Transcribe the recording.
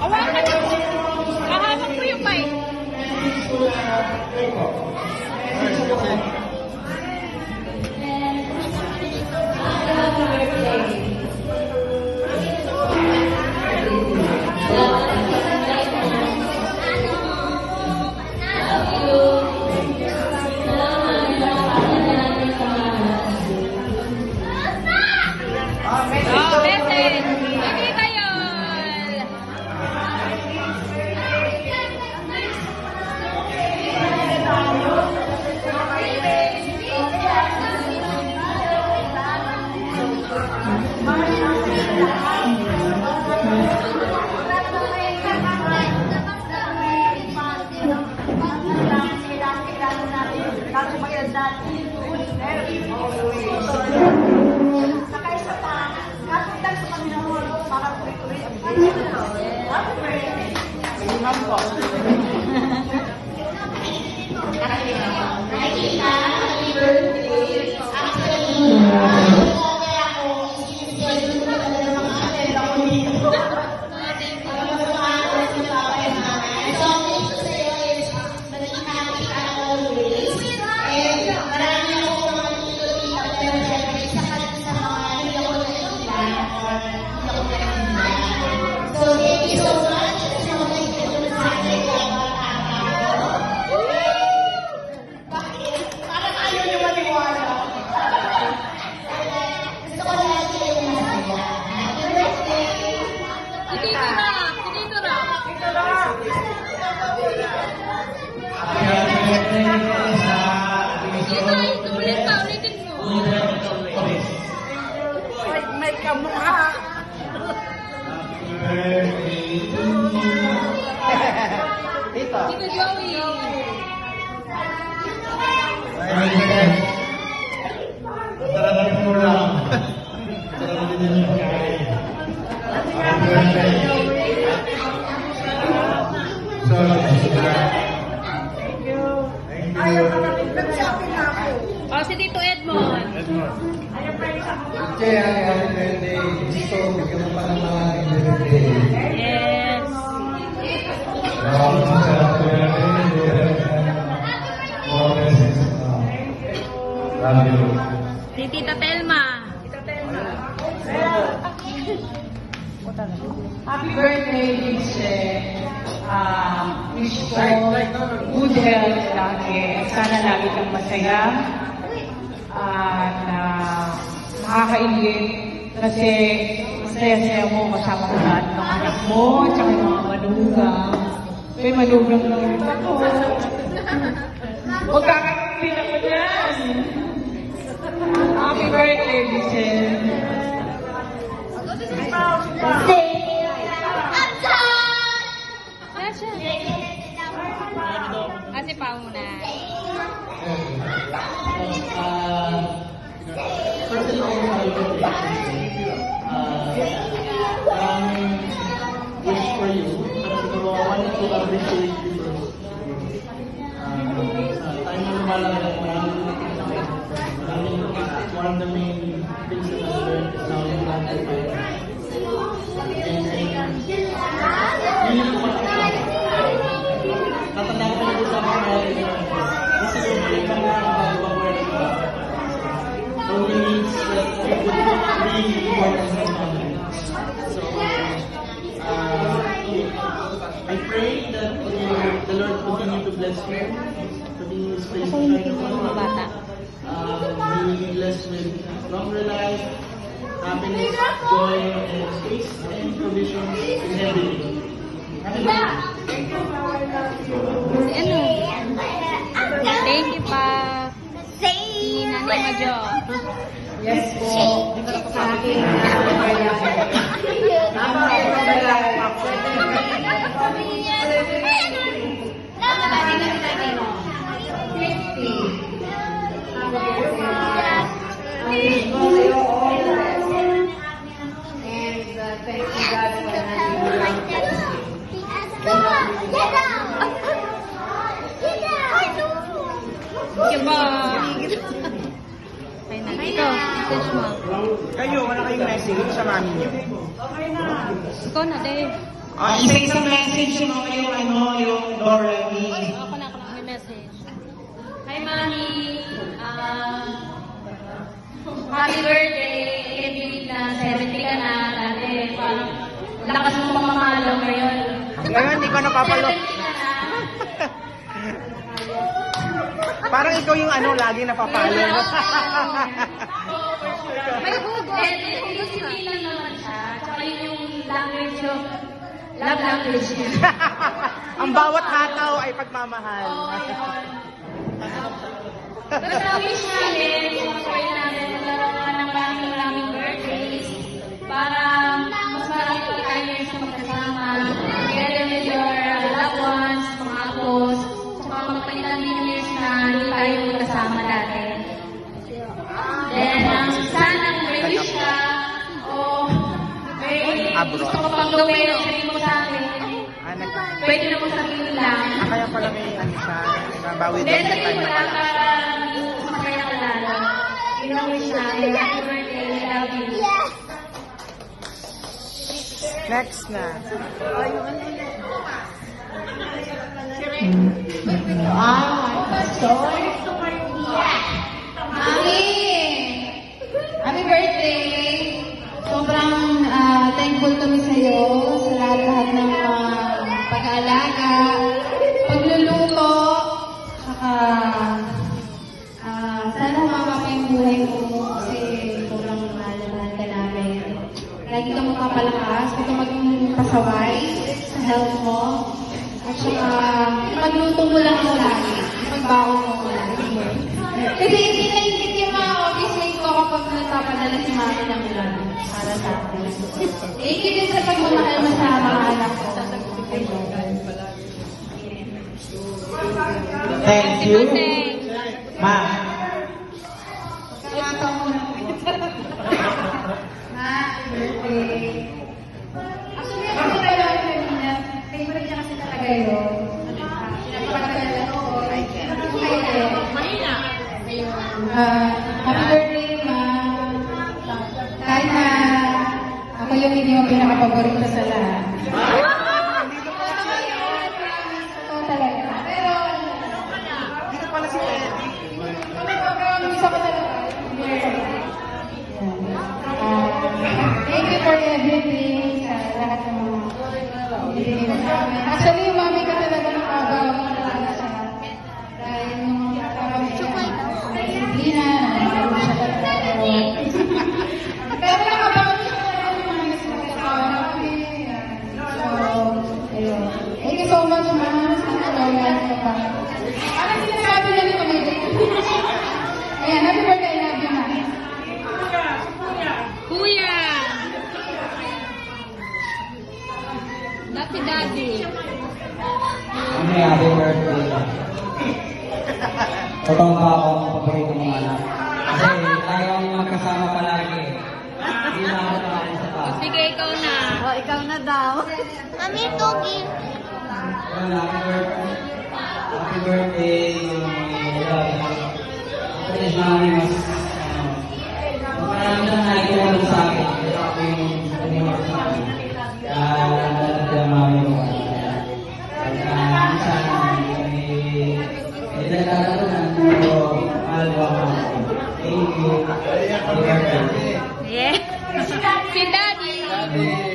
Awakan mo. Kahamak mo yung mic. Sakay sa pa, katulad sa Panginoon, para tuloy-tuloy ang may kamukha. Tito Joey. Talagang mo lang. Talagang din yung pagkain. So, thank you. Ayaw ka natin. Nag-shopping na ako. Oh, si Tito Edmond. Ayaw pa rin ako. Okay, happy birthday. Gusto, bigyan mo pa ng mga happy birthday. Yes. Love you. Si Tita Telma. Happy birthday, Vincent. Wish ko good health lagi. Sana lagi kang masaya. At nakakaingit kasi masaya-saya mo kasama mo lahat ng anak mo at saka yung mga manugang. May manugang lang rin ako. Magkakaroon ako dyan. Happy birthday, Vincent. Kasi pa muna. First of all, wish for you. Siguro, I wanted to appreciate you first. Tayo na lumalagay, one of the main things that I've learned is how you plan to fight. And yun yung tatandaan ko na sa mga kasi yung mga so we need that really important so I pray that the Lord continue to bless you, continue to stay be blessed with longer life, happiness, joy, and space and provisions in everything. Happy birthday! Thank you pa. Si Nanay Majo. Yes po. Sa akin. Tama ko pala ako. Thank you po. Ito, message mo. Kayo, wala kayong message sa mami niyo? Ikaw na, Dave. Isa-isang message yung yung Doremi. Ako na may message. Hi, Mami. Happy birthday. Can't believe na 70 ka na. Dati, parang lakas mo mamamalo ngayon. Ngayon, hindi ko napapalo. 70 ka na. Parang ikaw yung lagi napapalo. May Google. Hindi lang naman siya. Tsaka yun yung language yung love language niya. Ang bawat hataw ay pagmamahal. Oo, yun. Basta wish namin, pray namin, magkaroon ng maraming birthdays para mas marami pa tayo sa magkasama, together with your loved ones, mga apos, tsaka magpalitan din years na hindi tayo magkasama dati. Then, sana may wish ka, o may gusto ko pang gawin, sabihin mo sa akin, pwede na mo sabihin lang. Kaya pala may siya, nabawi daw Then, yung sabihin time mo na lang pala. para masaya ka lalo. Yun ang wish namin. Happy birthday. I love you. Next na. Mami! Happy birthday! Sobrang thankful kami sa iyo sa lahat ng pag-aalaga, pagluluto, saka sana umama pa yung buhay mo kasi sobrang mahal ka namin. Lagi ka magpapalakas, huwag ka maging pasaway sa health mo. At saka, pagluto mo lang mo lagi, pagbaon mo lagi. Kasi hindi nainggit yung mga office ko kapag nagpapadala si mami ng ulan para sa akin. Ikit din sa pagmamahal mo sa mga anak ko. Thank you. Ma. Birthday. Actually, ako tayo kanina. Favorite niya kasi talaga yun. Pinapakagala ko. Happy birthday, Ma. Kahit na ako yung hindi mo pinakapaborito sa lahat. Ito talaga. Pero, Dito pala si Teddy. gusto ko talaga. Thank you for everything sa lahat ng mga binigay mo sa amin. Actually, yung mami ka talaga nakagawa mo talaga siya. Dahil nung parang disiplina, nagagawa siya talaga. Pero nakabawa siya talaga yung mga nagkakawa namin. So, ayun. Thank you so much, ma. Sana gawin ka pa. Parang sinasabi na nito may ayan, happy birthday, I love you, ma. Kuya! Dati daddy. Mami, happy birthday. Totoo ba ako ang paborito mong anak? Kasi tayo ang magkasama palagi. Hindi na ako nakain sa taas. Sige, ikaw na. Ikaw na daw. Mami, Togi. Well, happy birthday. Actually, mami, mas marami na nakikita sa akin. Ito ako yung tumulong sa akin. Kaya kaya mami ko. Minsan, may nagtatalunan pero mahal ko ako. Thank you. Happy birthday. Yeah. Si daddy.